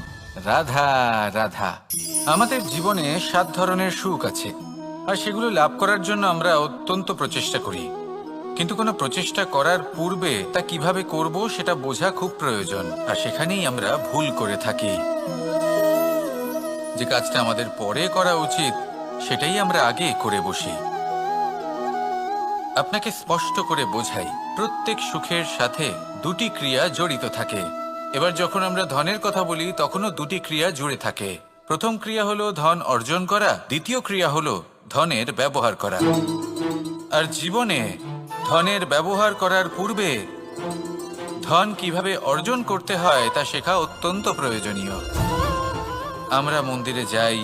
রাধা রাধা। আমাদের জীবনে 7 ধরনের সুখ আছে, আর সেগুলো লাভ করার জন্য আমরা অত্যন্ত প্রচেষ্টা করি। কিন্তু কোনো প্রচেষ্টা করার পূর্বে তা কিভাবে করব সেটা বোঝা খুব প্রয়োজন, আর সেখানেই আমরা ভুল করে থাকি। যে কাজটা আমাদের পরে করা উচিত সেটাই আমরা আগে করে বসি। আপনাকে স্পষ্ট করে বোঝাই, প্রত্যেক সুখের সাথে 2টি ক্রিয়া জড়িত থাকে। এবার যখন আমরা ধনের কথা বলি, তখনও 2টি ক্রিয়া জুড়ে থাকে। প্রথম ক্রিয়া হলো ধন অর্জন করা, দ্বিতীয় ক্রিয়া হলো ধনের ব্যবহার করা। আর জীবনে ধনের ব্যবহার করার পূর্বে ধন কিভাবে অর্জন করতে হয় তা শেখা অত্যন্ত প্রয়োজনীয়। আমরা মন্দিরে যাই,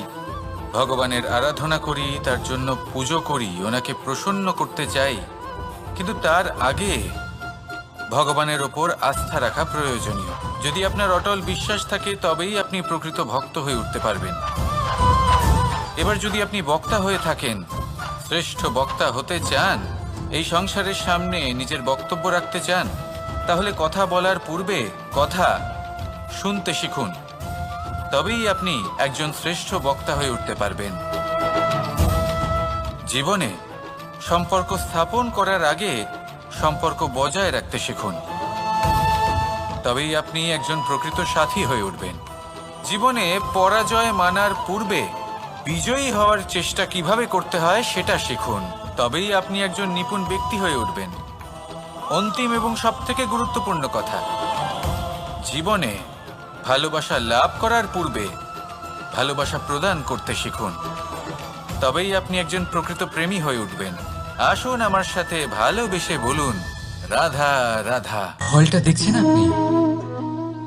ভগবানের আরাধনা করি, তার জন্য পুজো করি, ওনাকে প্রসন্ন করতে চাই, কিন্তু তার আগে ভগবানের ওপর আস্থা রাখা প্রয়োজনীয়। যদি আপনার অটল বিশ্বাস থাকে, তবেই আপনি প্রকৃত ভক্ত হয়ে উঠতে পারবেন। এবার যদি আপনি বক্তা হয়ে থাকেন, শ্রেষ্ঠ বক্তা হতে চান, এই সংসারের সামনে নিজের বক্তব্য রাখতে চান, তাহলে কথা বলার পূর্বে কথা শুনতে শিখুন, তবেই আপনি একজন শ্রেষ্ঠ বক্তা হয়ে উঠতে পারবেন। জীবনে সম্পর্ক স্থাপন করার আগে সম্পর্ক বজায় রাখতে শিখুন, তবেই আপনি একজন প্রকৃত সাথী হয়ে উঠবেন। জীবনে পরাজয় মানার পূর্বে বিজয়ী হওয়ার চেষ্টা কিভাবে করতে হয় সেটা শিখুন, তবেই আপনি একজন নিপুণ ব্যক্তি হয়ে উঠবেন। অন্তিম এবং সবথেকে গুরুত্বপূর্ণ কথা, জীবনে ভালোবাসা লাভ করার পূর্বে ভালোবাসা প্রদান করতে শিখুন, তবেই আপনি একজন প্রকৃত প্রেমী হয়ে উঠবেন। আসুন আমার সাথে ভালোবেসে বলুন, রাধা রাধা। হলটা দেখছেন আপনি?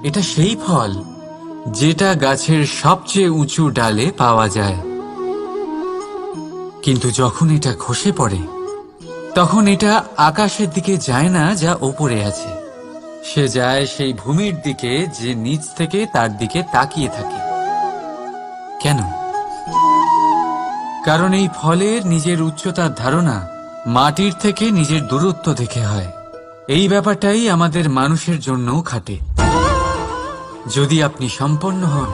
এটা সেই ফল যেটা গাছের সবচেয়ে উঁচু ডালে পাওয়া যায়, কিন্তু যখন এটা খসে পড়ে তখন এটা আকাশের দিকে যায় না যা ওপরে আছে, সে যায় সেই ভূমির দিকে যে নিচ থেকে তার দিকে তাকিয়ে থাকে। কেন? কারণ এই ফলের নিজের উচ্চতার ধারণা মাটির থেকে নিজের দূরত্ব দেখে হয়। এই ব্যাপারটাই আমাদের মানুষের জন্যও খাটে। যদি আপনি সম্পন্ন হন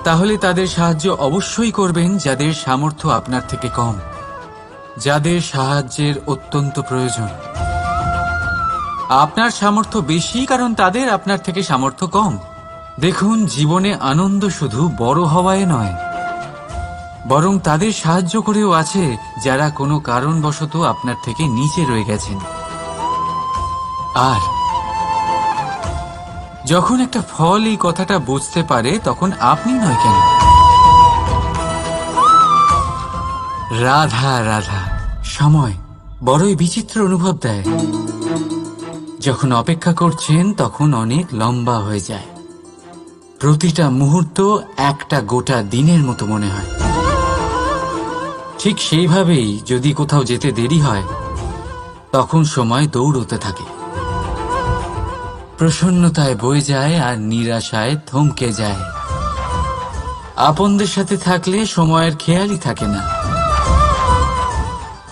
তাহলে তাদের সাহায্য অবশ্যই করবেন যাদের সামর্থ্য আপনার থেকে কম, যাদের সাহায্যের অত্যন্ত প্রয়োজন। আপনার সামর্থ্য বেশি কারণ তাদের আপনার থেকে সামর্থ্য কম। দেখুন, জীবনে আনন্দ শুধু বড় হওয়ায় নয়, বরং তাদের সাহায্য করেও আছে যারা কোনো কারণবশত আপনার থেকে নিচে রয়ে গেছেন। আর যখন একটা ফল এই কথাটা বুঝতে পারে তখন আপনি নয় কেন? রাধা রাধা। সময় বড়ই বিচিত্র অনুভব দেয়। যখন অপেক্ষা করছেন তখন অনেক লম্বা হয়ে যায়। প্রতিটা মুহূর্ত একটা গোটা দিনের মতো মনে হয়। ঠিক সেইভাবেই যদি কোথাও যেতে দেরি হয় তখন সময় দৌড়তে থাকে, প্রসন্নতায় বয়ে যায় আর নিরাশায় থমকে যায়। আপনদের সাথে থাকলে সময়ের খেয়ালই থাকে না,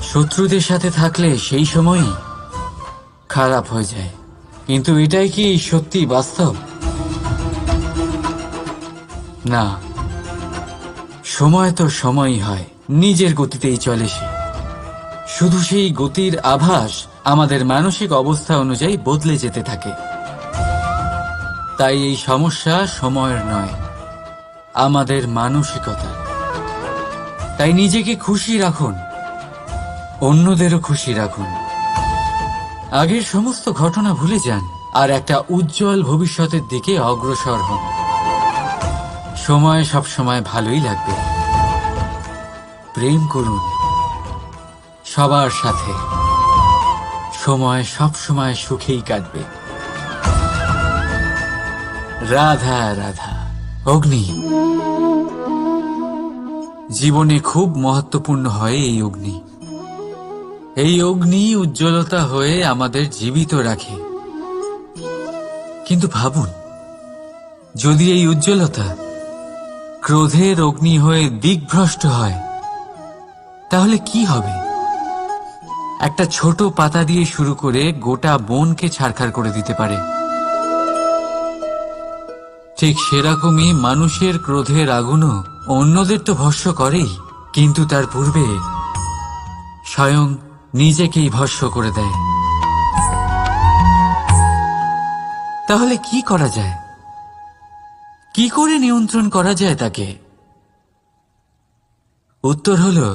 শত্রুদের সাথে থাকলে সেই সময়ই খারাপ হয়ে যায়। কিন্তু এটাই কি সত্যি বাস্তব? না, সময় তো সময়ই হয়, নিজের গতিতেই চলে সে। শুধু সেই গতির আভাস আমাদের মানসিক অবস্থা অনুযায়ী বদলে যেতে থাকে। তাই এই সমস্যা সময়ের নয়, আমাদের মানসিকতা। তাই নিজেকে খুশি রাখুন, অন্যদেরও খুশি রাখুন। আগের সমস্ত ঘটনা ভুলে যান আর একটা উজ্জ্বল ভবিষ্যতের দিকে অগ্রসর হন। সময় সবসময় ভালোই লাগবে। প্রেম করুন সবার সাথে, সময় সবসময় সুখেই কাটবে। রাধা রাধা। অগ্নি জীবনে খুব মহত্বপূর্ণ হয়। এই অগ্নি, এই অগ্নি উজ্জ্বলতা হয়ে আমাদের জীবিত রাখে। কিন্তু ভাবুন, যদি এই উজ্জ্বলতা ক্রোধের অগ্নি হয়ে দিকভ্রষ্ট হয় তাহলে কি হবে? একটা ছোট পাতা দিয়ে শুরু করে গোটা বনকে ছারখার করে দিতে পারে। ঠিক সেরকমই মানুষের ক্রোধের আগুনও অন্যদের তো ভস্ম করেই, কিন্তু তার পূর্বে স্বয়ং নিজেকেই ভস্ম করে দেয়। তাহলে কি করা যায়? কি করে নিয়ন্ত্রণ করা যায় তাকে? উত্তর হলো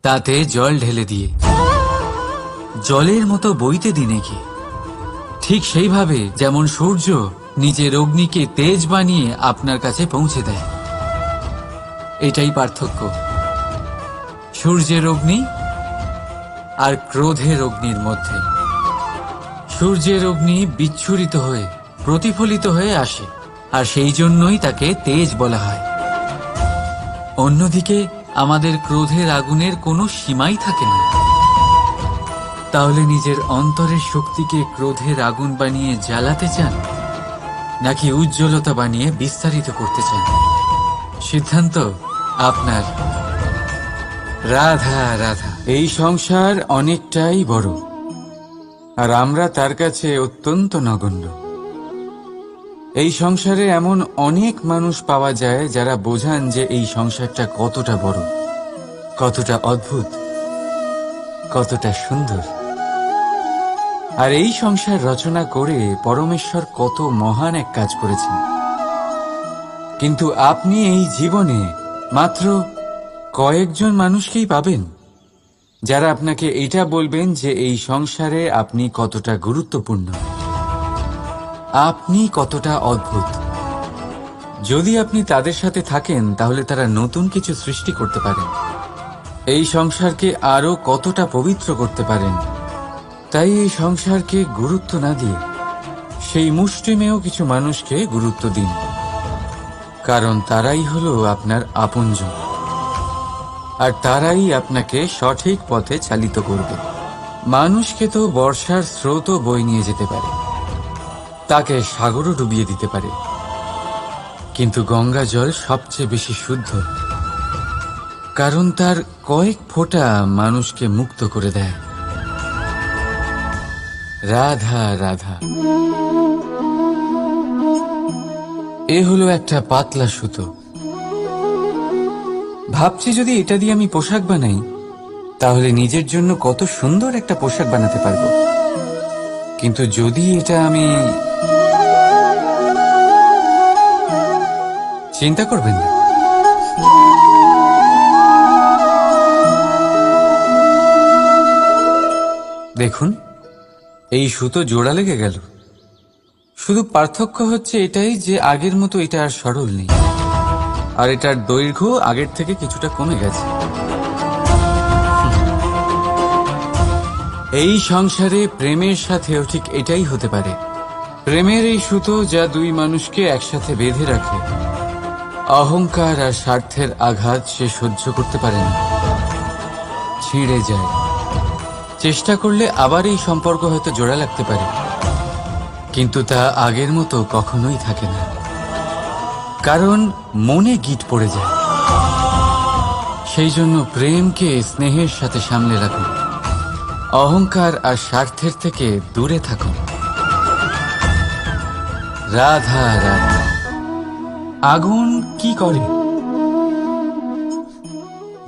তাতে জল ঢেলে দিয়ে, জলের মতো বইতে দিন একে। ঠিক সেইভাবে যেমন সূর্য নিজের অগ্নিকে তেজ বানিয়ে আপনার কাছে পৌঁছে দেয়। এটাই পার্থক্য সূর্যের অগ্নি আর ক্রোধের অগ্নির মধ্যে। সূর্যের অগ্নি বিচ্ছুরিত হয়ে প্রতিফলিত হয়ে আসে, আর সেই জন্যই তাকে তেজ বলা হয়। অন্যদিকে আমাদের ক্রোধের আগুনের কোনো সীমাই থাকে না। তাহলে নিজের অন্তরের শক্তিকে ক্রোধের আগুন বানিয়ে জ্বালাতে চান, নাকি উজ্জ্বলতা বানিয়ে বিস্তারিত করতে চান? সিদ্ধান্ত আপনার। রাধা রাধা। এই সংসার অনেকটাই বড়, আর আমরা তার কাছে অত্যন্ত নগণ্য। এই সংসারে এমন অনেক মানুষ পাওয়া যায় যারা বোঝান যে এই সংসারটা কতটা বড়, কতটা অদ্ভুত, কতটা সুন্দর। আর এই সংসার রচনা করে পরমেশ্বর কত মহান এক কাজ করেছেন। কিন্তু আপনি এই জীবনে মাত্র কয়েকজন মানুষকেই পাবেন যারা আপনাকে এটা বলবেন যে এই সংসারে আপনি কতটা গুরুত্বপূর্ণ, আপনি কতটা অদ্ভুত। যদি আপনি তাদের সাথে থাকেন তাহলে তারা নতুন কিছু সৃষ্টি করতে পারেন, এই সংসারকে আরো কতটা পবিত্র করতে পারেন। তাই এই সংসারকে গুরুত্ব না দিয়ে সেই মুষ্টিমেয় কিছু মানুষকে গুরুত্ব দিন, কারণ তারাই হলো আপনার আপনজন, আর তারাই আপনাকে সঠিক পথে চালিত করবে। মানুষকে তো বর্ষার স্রোতও বই নিয়ে যেতে পারে, তাকে সাগরও ডুবিয়ে দিতে পারে, কিন্তু গঙ্গা জল সবচেয়ে বেশি শুদ্ধ, কারণ তার কয়েক ফোঁটা মানুষকে মুক্ত করে দেয়। রাধা রাধা। এ হলো একটা পাতলা সুতো। ভাবছি যদি এটা দিয়ে আমি পোশাক বানাই, তাহলে নিজের জন্য কত সুন্দর একটা পোশাক বানাতে পারবো। কিন্তু যদি এটা আমি... চিন্তা করবেন না, দেখুন এই সুতো জোড়া লেগে গেল। শুধু পার্থক্য হচ্ছে এটাই যে আগের মতো এটা আর সরল নেই, আর এটার দৈর্ঘ্য আগের থেকে কিছুটা কমে গেছে। এই সংসারে প্রেমের সাথেও ঠিক এটাই হতে পারে। প্রেমের এই সুতো যা দুই মানুষকে একসাথে বেঁধে রাখে, অহংকার আর স্বার্থের আঘাত সে সহ্য করতে পারে না, ছিঁড়ে যায়। চেষ্টা করলে আবার এই সম্পর্ক হয়তো জোড়া লাগতে পারে, কিন্তু তা আগের মতো কখনোই থাকে না, কারণ মনে গিট পড়ে যায়। সেই জন্য প্রেমকে স্নেহের সাথে সামলে রাখুন, অহংকার আর স্বার্থের থেকে দূরে থাকুন। রাধা রাধা। আগুন কি করে?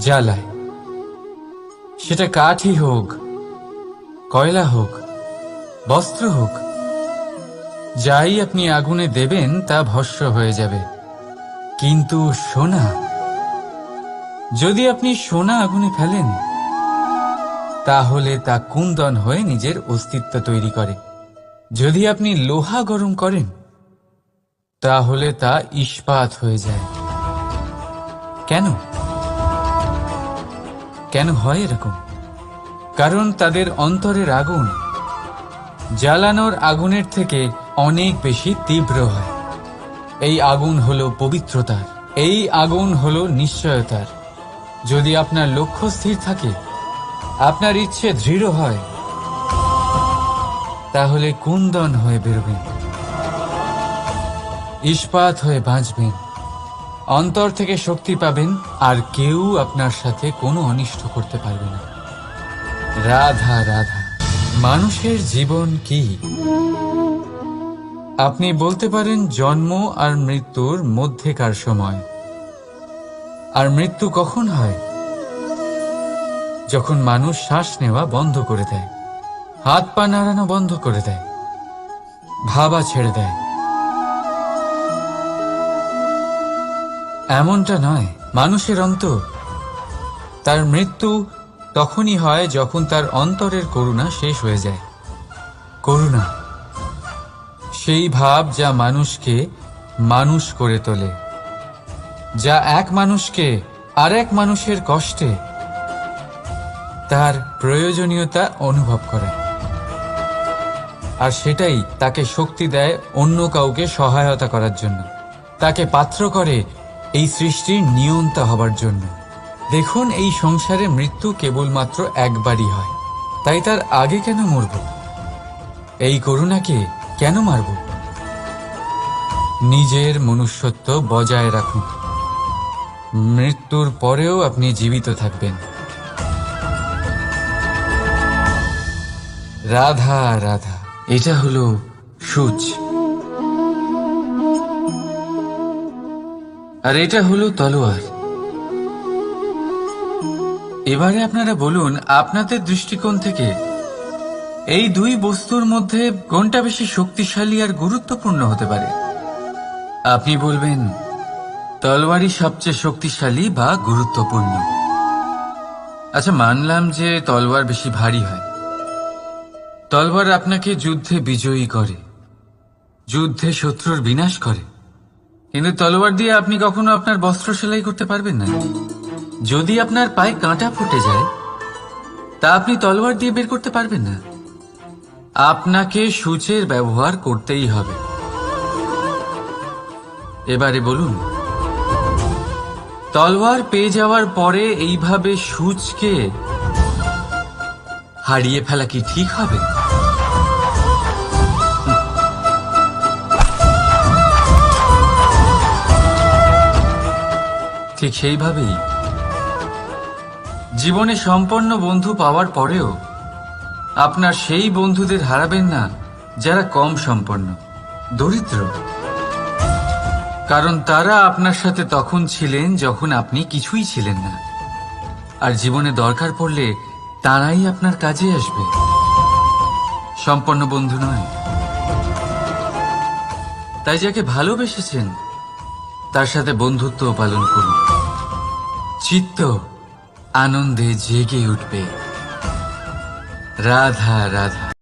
জ্বালায়। সেটা কাঠই হোক, কয়লা হোক, বস্ত্র হোক, যাই আপনি আগুনে দেবেন তা ভস্ম হয়ে যাবে। কিন্তু সোনা, যদি আপনি সোনা আগুনে ফেলেন, তাহলে তা কুন্দন হয়ে নিজের অস্তিত্ব তৈরি করে। যদি আপনি লোহা গরম করেন, তাহলে তা ইস্পাত হয়ে যায়। কেন? কেন হয় এরকম? কারণ তাদের অন্তরের আগুন জ্বালানোর আগুনের থেকে অনেক বেশি তীব্র হয়। এই আগুন হলো পবিত্রতার, এই আগুন হলো নিশ্চয়তার। যদি আপনার লক্ষ্য স্থির থাকে, আপনার ইচ্ছে দৃঢ় হয়, তাহলে কুন্দন হয়ে বেরোবেন, ইস্পাত হয়ে বাঁচবেন, অন্তর থেকে শক্তি পাবেন, আর কেউ আপনার সাথে কোনো অনিষ্ট করতে পারবে না। রাধা রাধা। মানুষের জীবন কি? আপনি বলতে পারেন জন্ম আর মৃত্যুর মধ্যেকার সময়। আর মৃত্যু কখন হয়? যখন মানুষ শ্বাস নেওয়া বন্ধ করে দেয়, হাত পা নাড়ানো বন্ধ করে দেয়, ভাবা ছেড়ে দেয়। এমনটা নয়, মানুষের অন্তর, তার মৃত্যু তখনই হয় যখন তার অন্তরের করুণা শেষ হয়ে যায়। করুণা সেই ভাব যা মানুষকে মানুষ করে তোলে, যা এক মানুষকে আরেক মানুষের কষ্টে তার প্রয়োজনীয়তা অনুভব করে, আর সেটাই তাকে শক্তি দেয় অন্য কাউকে সহায়তা করার জন্য, তাকে পাত্র করে এই সৃষ্টির নিয়ন্তা হবার জন্য। দেখুন, এই সংসারে মৃত্যু কেবলমাত্র একবারই হয়, তাই তার আগে কেন মরব? এই করুণাকে কেন মারব? নিজের মনুষ্যত্ব বজায় রাখুন, মৃত্যুর পরেও আপনি জীবিত থাকবেন। রাধা রাধা। এটা হলো সূচ, আর এটা হলো তলোয়ার। এবারে আপনারা বলুন, আপনাদের দৃষ্টিকোণ থেকে এই দুই বস্তুর মধ্যে কোনটা বেশি শক্তিশালী আর গুরুত্বপূর্ণ হতে পারে? আপনি বলবেন তলোয়ারই সবচেয়ে শক্তিশালী বা গুরুত্বপূর্ণ। আচ্ছা, মানলাম যে তলোয়ার বেশি ভারী হয়। তলোয়ার আপনাকে যুদ্ধে বিজয়ী করে, যুদ্ধে শত্রুর বিনাশ করে, কিন্তু তলোয়ার দিয়ে আপনি কখনো আপনার বস্ত্র সেলাই করতে পারবেন না। যদি আপনার পায়ে কাঁটা ফুটে যায়, তা আপনি তলোয়ার দিয়ে বের করতে পারবেন না। আপনাকে সূচের ব্যবহার করতেই হবে। এবারে বলুন, তলোয়ার পেয়ে যাওয়ার পরে এইভাবে সূচকে হারিয়ে ফেলা কি ঠিক হবে? ঠিক সেইভাবেই জীবনে সম্পন্ন বন্ধু পাওয়ার পরেও আপনার সেই বন্ধুদের হারাবেন না যারা কম সম্পন্ন, দরিদ্র। কারণ তারা আপনার সাথে তখন ছিলেন যখন আপনি কিছুই ছিলেন না, আর জীবনে দরকার পড়লে তারাই আপনার কাজে আসবে, সম্পন্ন বন্ধু নয়। তাই যাকে ভালোবেসেছেন তার সাথে বন্ধুত্ব পালন করুন। চিত্ত আনন্দে জেগে উঠবে। রাধা রাধা।